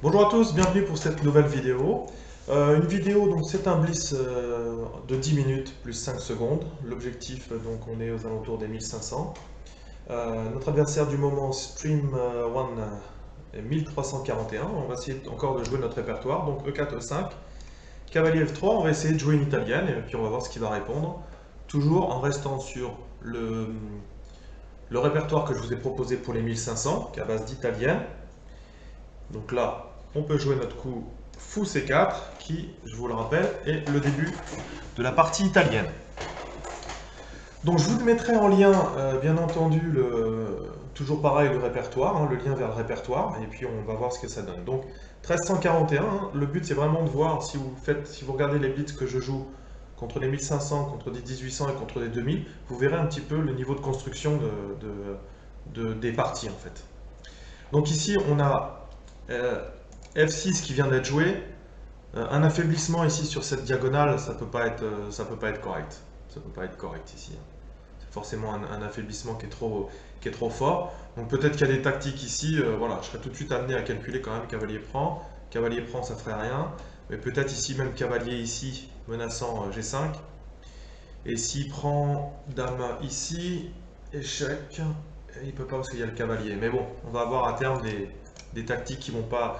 Bonjour à tous, bienvenue pour cette nouvelle vidéo. Une vidéo, donc c'est un bliss de 10 minutes plus 5 secondes. L'objectif, donc on est aux alentours des 1500. Notre adversaire du moment, Stream One, est 1341. On va essayer encore de jouer notre répertoire, donc E4, E5. Cavalier F3, on va essayer de jouer une italienne et puis on va voir ce qu'il va répondre. Toujours en restant sur le répertoire que je vous ai proposé pour les 1500, qui est à base d'italienne. Donc là, on peut jouer notre coup Fou C4, qui, je vous le rappelle, est le début de la partie italienne. Donc je vous mettrai en lien, bien entendu, toujours pareil, le répertoire, le lien vers le répertoire, et puis on va voir ce que ça donne. Donc 1341, le but c'est vraiment de voir si vous regardez les blitz que je joue contre les 1500, contre des 1800 et contre les 2000, vous verrez un petit peu le niveau de construction des parties en fait. Donc ici on a F6 qui vient d'être joué. Un affaiblissement ici sur cette diagonale, ça peut pas être correct. Ça peut pas être correct ici. C'est forcément un affaiblissement qui est trop fort. Donc peut-être qu'il y a des tactiques ici. Voilà, je serais tout de suite amené à calculer quand même cavalier prend. Cavalier prend, ça ferait rien. Mais peut-être ici même cavalier ici, menaçant G5. Et s'il prend dame ici, échec. Il peut pas parce qu'il y a le cavalier. Mais bon, on va avoir à terme des tactiques qui vont pas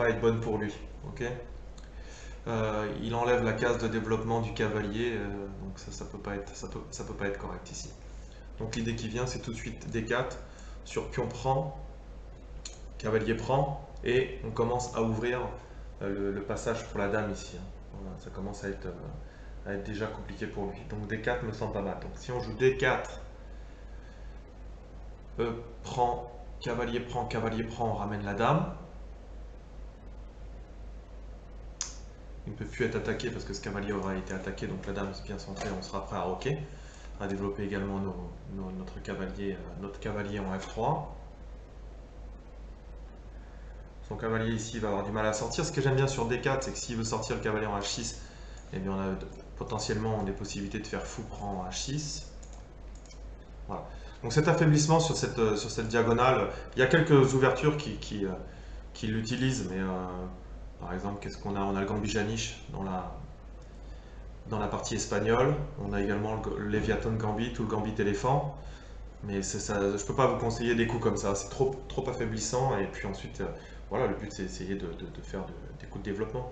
être bonnes pour lui. Ok. Il enlève la case de développement du cavalier, donc ça peut pas être correct ici. Donc l'idée qui vient, c'est tout de suite D4 sur pion prend, cavalier prend, et on commence à ouvrir le passage pour la dame ici. Voilà, ça commence à être déjà compliqué pour lui. Donc D4 me semble pas mal. Donc si on joue D4, E prend, cavalier prend, on ramène la dame. Il ne peut plus être attaqué parce que ce cavalier aura été attaqué, donc la dame est bien centrée, on sera prêt à roquer. On va développer également notre cavalier en F3. Son cavalier ici va avoir du mal à sortir. Ce que j'aime bien sur D4, c'est que s'il veut sortir le cavalier en H6, eh bien on a potentiellement des possibilités de faire fou prend en H6. Voilà. Donc cet affaiblissement sur cette diagonale, il y a quelques ouvertures qui l'utilisent, mais par exemple, qu'est-ce qu'on a? On a le Gambit Janisch dans la partie espagnole. On a également le Léviathan Gambit ou le Gambit éléphant. Mais ça, je ne peux pas vous conseiller des coups comme ça, c'est trop affaiblissant. Et puis ensuite, voilà, le but c'est essayer de faire des coups de développement.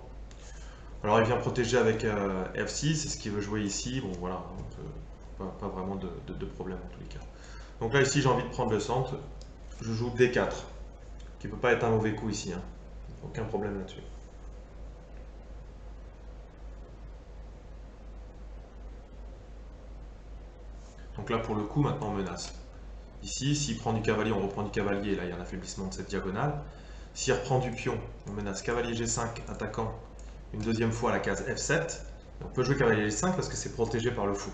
Alors il vient protéger avec F6, c'est ce qu'il veut jouer ici. Bon voilà, pas vraiment de problème en tous les cas. Donc là ici j'ai envie de prendre le centre, je joue D4, qui ne peut pas être un mauvais coup ici, hein. Aucun problème là-dessus. Donc là pour le coup maintenant on menace. Ici, s'il prend du cavalier, on reprend du cavalier, là il y a un affaiblissement de cette diagonale. S'il reprend du pion, on menace cavalier G5 attaquant une deuxième fois à la case F7. On peut jouer cavalier G5 parce que c'est protégé par le fou.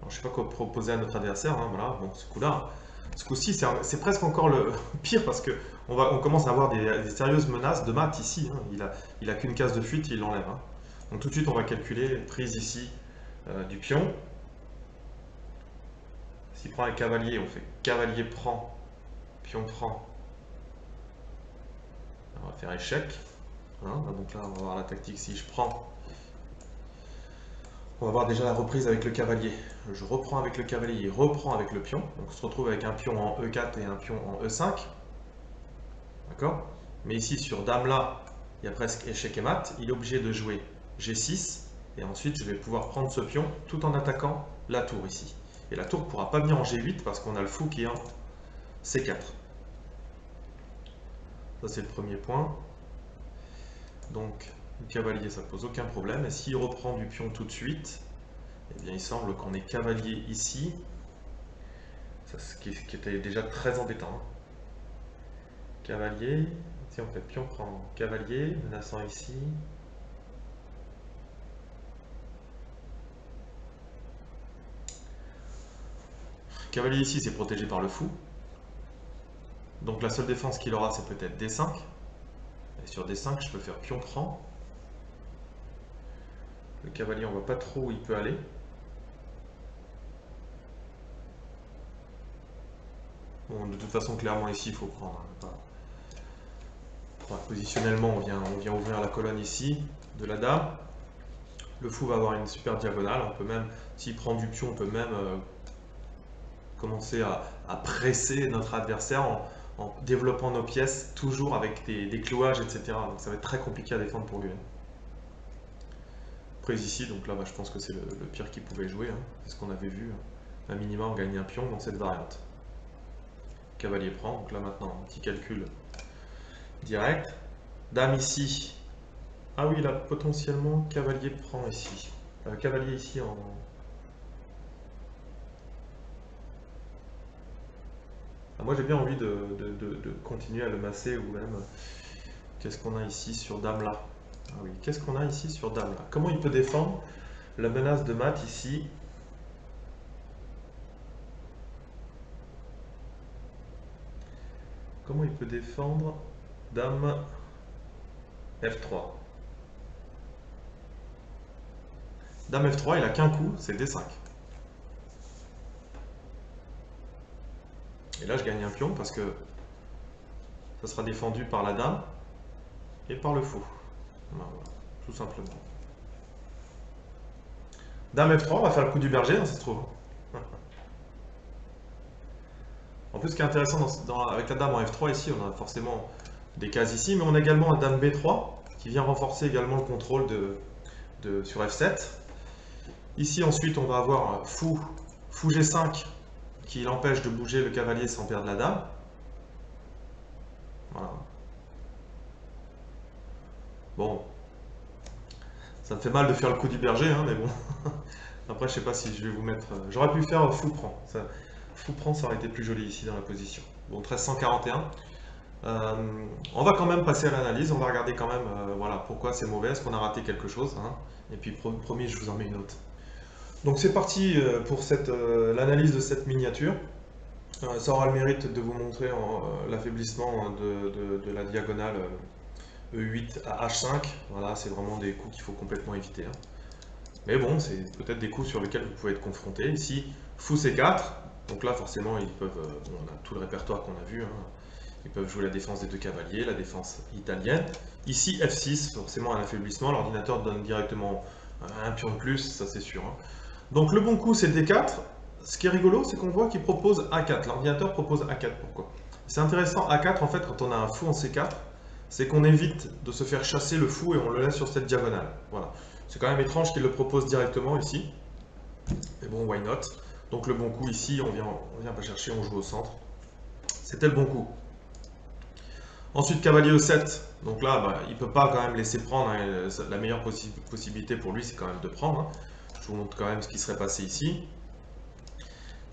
Alors, je ne sais pas quoi proposer à notre adversaire, hein, voilà, bon, ce coup-là. Ce coup-ci, c'est presque encore le pire parce que on commence à avoir des sérieuses menaces de mat ici, hein. Il a qu'une case de fuite, il l'enlève, hein. Donc tout de suite, on va calculer prise ici du pion. S'il prend un cavalier, on fait cavalier prend, pion prend. On va faire échec. Hein, donc là, on va voir la tactique. Si je prends, on va voir déjà la reprise avec le cavalier. Je reprends avec le cavalier, il reprend avec le pion. Donc on se retrouve avec un pion en E4 et un pion en E5. D'accord? Mais ici, sur dame là, il y a presque échec et mat. Il est obligé de jouer G6. Et ensuite, je vais pouvoir prendre ce pion tout en attaquant la tour ici. Et la tour ne pourra pas venir en G8 parce qu'on a le fou qui est en C4. Ça, c'est le premier point. Donc, le cavalier, ça pose aucun problème. Et s'il reprend du pion tout de suite, eh bien, il semble qu'on ait cavalier ici. Ça, ce qui était déjà très embêtant, hein. Cavalier. Si on fait pion prend cavalier, menaçant ici. Cavalier ici, c'est protégé par le fou. Donc la seule défense qu'il aura, c'est peut-être D5. Et sur D5, je peux faire pion prend. Le cavalier, on voit pas trop où il peut aller. Bon, de toute façon, clairement ici, il faut prendre. Voilà, positionnellement, on vient ouvrir la colonne ici de la dame. Le fou va avoir une super diagonale. On peut même, s'il prend du pion, on peut même commencer à presser notre adversaire en développant nos pièces, toujours avec des clouages, etc. Donc ça va être très compliqué à défendre pour lui. Prise ici, donc là, je pense que c'est le pire qu'il pouvait jouer. Hein. C'est ce qu'on avait vu. Un minimum, gagner un pion dans cette variante. Cavalier prend, donc là maintenant, un petit calcul direct. Dame ici. Ah oui, là, potentiellement, cavalier prend ici. Cavalier ici en... Ah, moi, j'ai bien envie de continuer à le masser ou même... Qu'est-ce qu'on a ici sur dame là? Ah oui, qu'est-ce qu'on a ici sur dame là? Comment il peut défendre la menace de mat ici? Comment il peut défendre dame F3? Dame F3, il a qu'un coup, c'est D5. Et là, je gagne un pion parce que ça sera défendu par la dame et par le fou. Voilà, tout simplement. Dame F3, on va faire le coup du berger, hein, ça se trouve. En plus, ce qui est intéressant avec la dame en F3, ici, on a forcément des cases ici, mais on a également un dame B3 qui vient renforcer également le contrôle sur F7. Ici, ensuite, on va avoir fou G5 qui l'empêche de bouger le cavalier sans perdre la dame. Voilà. Bon, ça me fait mal de faire le coup du berger, hein, mais bon. Après, je sais pas si je vais vous mettre... J'aurais pu faire fou prend. Fou prend, ça aurait été plus joli ici dans la position. Bon, 1341. On va quand même passer à l'analyse, on va regarder quand même voilà, pourquoi c'est mauvais, est-ce qu'on a raté quelque chose, hein. Et puis promis, je vous en mets une autre. Donc c'est parti pour l'analyse de cette miniature. Ça aura le mérite de vous montrer l'affaiblissement de la diagonale E8 à H5. Voilà, c'est vraiment des coups qu'il faut complètement éviter. Hein. Mais bon, c'est peut-être des coups sur lesquels vous pouvez être confronté. Ici, fou C4. Donc là, forcément, ils peuvent. On a tout le répertoire qu'on a vu. Hein. Ils peuvent jouer la défense des deux cavaliers, la défense italienne. Ici, F6, forcément un affaiblissement. L'ordinateur donne directement un pion de plus, ça c'est sûr. Hein. Donc le bon coup, c'est D4. Ce qui est rigolo, c'est qu'on voit qu'il propose A4. L'ordinateur propose A4. Pourquoi? C'est intéressant, A4, en fait, quand on a un fou en C4, c'est qu'on évite de se faire chasser le fou et on le laisse sur cette diagonale. Voilà. C'est quand même étrange qu'il le propose directement ici. Mais bon, why not? Donc le bon coup ici, on vient pas chercher, on joue au centre. C'était le bon coup. Ensuite, cavalier E7. Donc là, il ne peut pas quand même laisser prendre. Hein. La meilleure possibilité pour lui, c'est quand même de prendre. Hein. Je vous montre quand même ce qui serait passé ici.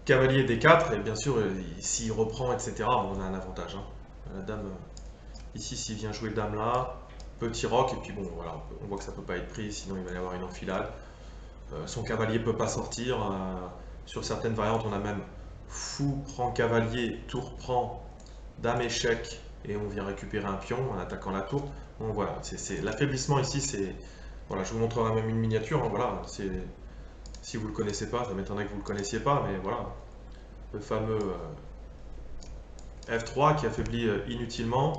Cavalier D4, et bien sûr, s'il reprend, etc., on a un avantage. Hein. La dame, ici, s'il vient jouer dame là, petit roc, et puis bon, voilà, on voit que ça ne peut pas être pris, sinon il va y avoir une enfilade. Son cavalier ne peut pas sortir. Sur certaines variantes, on a même fou prend cavalier, tour prend, dame échec, et on vient récupérer un pion en attaquant la tour. Donc voilà, l'affaiblissement ici, c'est... Voilà, je vous montrerai même une miniature, hein, voilà, si vous ne le connaissez pas, ça m'étonnerait que vous ne le connaissiez pas, mais voilà, le fameux F3 qui affaiblit inutilement,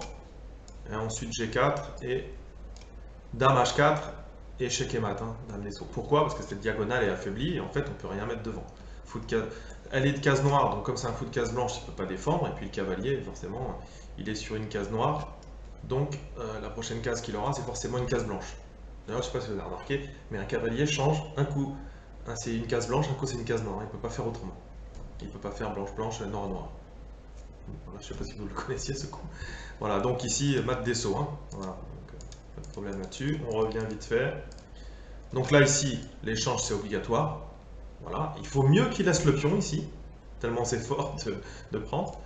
et ensuite G4, et dame H4, et échec et mat, hein, dame les sauts. Pourquoi? Parce que cette diagonale est affaiblie, et en fait, on ne peut rien mettre devant. Elle est de case noire, donc comme c'est un fou de case blanche, il ne peut pas défendre, et puis le cavalier, forcément, il est sur une case noire, donc la prochaine case qu'il aura, c'est forcément une case blanche. D'ailleurs, je ne sais pas si vous avez remarqué, mais un cavalier change un coup. C'est une case blanche, un coup c'est une case noire, il ne peut pas faire autrement. Il ne peut pas faire blanche-blanche, noir-noir. Voilà, je ne sais pas si vous le connaissiez ce coup. Voilà, donc ici, mat des sauts. Hein. Voilà, donc, pas de problème là-dessus. On revient vite fait. Donc là, ici, l'échange, c'est obligatoire. Voilà, il faut mieux qu'il laisse le pion ici, tellement c'est fort de prendre.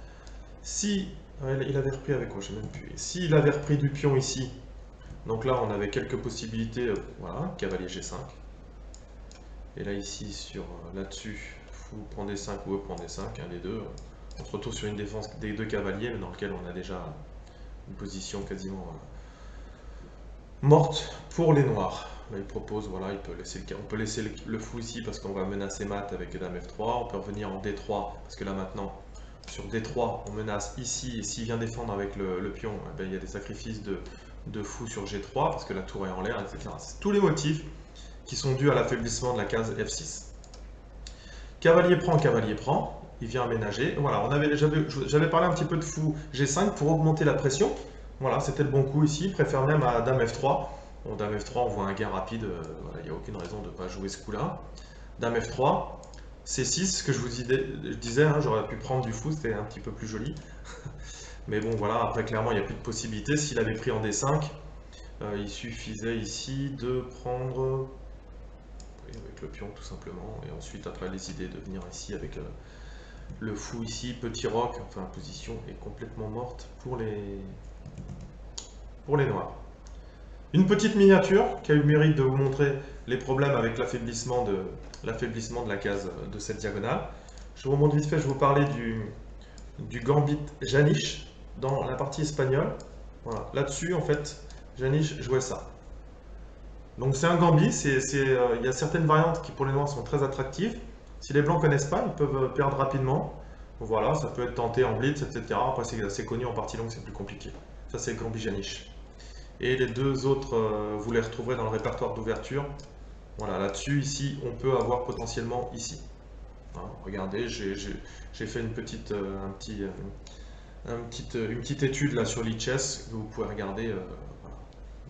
Si il avait repris avec quoi, je ne sais même plus. S'il avait repris du pion ici, donc là on avait quelques possibilités, voilà, cavalier G5. Et là ici, là-dessus, fou prend D5 ou E prend D5, un des deux. On se retrouve sur une défense des deux cavaliers, mais dans lequel on a déjà une position quasiment morte pour les noirs. Là, il propose, voilà, on peut laisser le fou ici parce qu'on va menacer mat avec dame F3. On peut revenir en D3 parce que là maintenant, sur D3, on menace ici. Et s'il vient défendre avec le pion, eh ben, il y a des sacrifices de fou sur G3 parce que la tour est en l'air, etc. C'est tous les motifs qui sont dus à l'affaiblissement de la case F6. Cavalier prend. Il vient aménager. Voilà, j'avais parlé un petit peu de fou G5 pour augmenter la pression. Voilà, c'était le bon coup ici. Il préfère même à dame F3. Bon, dame F3, on voit un gain rapide. Voilà, il n'y a aucune raison de ne pas jouer ce coup-là. Dame F3. C6, ce que je disais, hein, j'aurais pu prendre du fou, c'était un petit peu plus joli. Mais bon, voilà, après, clairement, il n'y a plus de possibilité. S'il avait pris en D5, il suffisait ici de prendre avec le pion, tout simplement. Et ensuite, après, les idées de venir ici avec le fou ici, petit roc, enfin, la position est complètement morte pour les noirs. Une petite miniature qui a eu le mérite de vous montrer les problèmes avec l'affaiblissement de la case de cette diagonale. Je vous montre vite fait, je vais vous parler du gambit Janisch dans la partie espagnole. Voilà. Là-dessus, en fait, Janisch jouait ça. Donc c'est un gambit, il y a certaines variantes qui pour les noirs sont très attractives. Si les blancs ne connaissent pas, ils peuvent perdre rapidement. Voilà, ça peut être tenté en blitz, etc. Après c'est assez connu en partie longue, c'est plus compliqué. Ça c'est le gambit Janisch. Et les deux autres, vous les retrouverez dans le répertoire d'ouverture. Voilà, là-dessus, ici, on peut avoir potentiellement ici. Hein, regardez, j'ai fait une petite étude là sur l'e-chess que vous pouvez regarder. Voilà.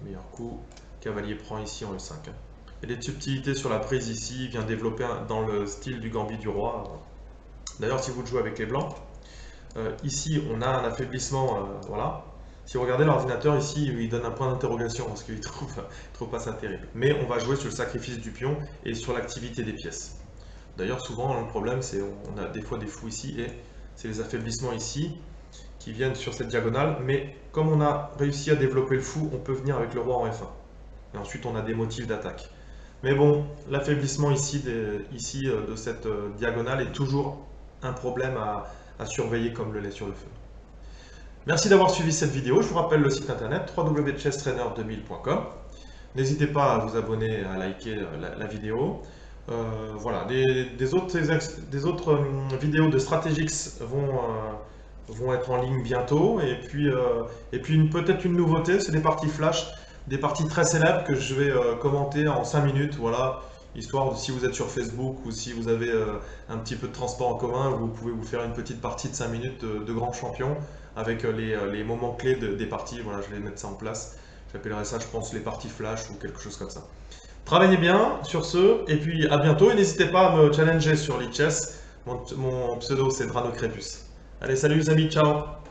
Meilleur coup, cavalier prend ici en E5. Hein. Et les subtilités sur la prise ici, vient développer dans le style du gambit du roi. D'ailleurs, si vous le jouez avec les blancs, ici, on a un affaiblissement, voilà. Si vous regardez l'ordinateur ici, il donne un point d'interrogation parce qu'il ne trouve pas ça terrible. Mais on va jouer sur le sacrifice du pion et sur l'activité des pièces. D'ailleurs, souvent, le problème, c'est qu'on a des fois des fous ici et c'est les affaiblissements ici qui viennent sur cette diagonale. Mais comme on a réussi à développer le fou, on peut venir avec le roi en F1. Et ensuite, on a des motifs d'attaque. Mais bon, l'affaiblissement ici de cette diagonale est toujours un problème à surveiller comme le lait sur le feu. Merci d'avoir suivi cette vidéo. Je vous rappelle le site internet www.chesstrainer2000.com. N'hésitez pas à vous abonner, à liker la vidéo. Voilà, des autres vidéos de Strategix vont être en ligne bientôt. Et puis peut-être une nouveauté, c'est des parties flash, des parties très célèbres que je vais commenter en 5 minutes. Voilà, histoire de si vous êtes sur Facebook ou si vous avez un petit peu de transport en commun, vous pouvez vous faire une petite partie de 5 minutes de grands champions avec les moments clés des parties. Voilà, je vais mettre ça en place. J'appellerai ça, je pense, les parties flash ou quelque chose comme ça. Travaillez bien sur ce, et puis à bientôt. Et n'hésitez pas à me challenger sur l'e-chess. Mon pseudo, c'est Drano Crépus. Allez, salut les amis, ciao!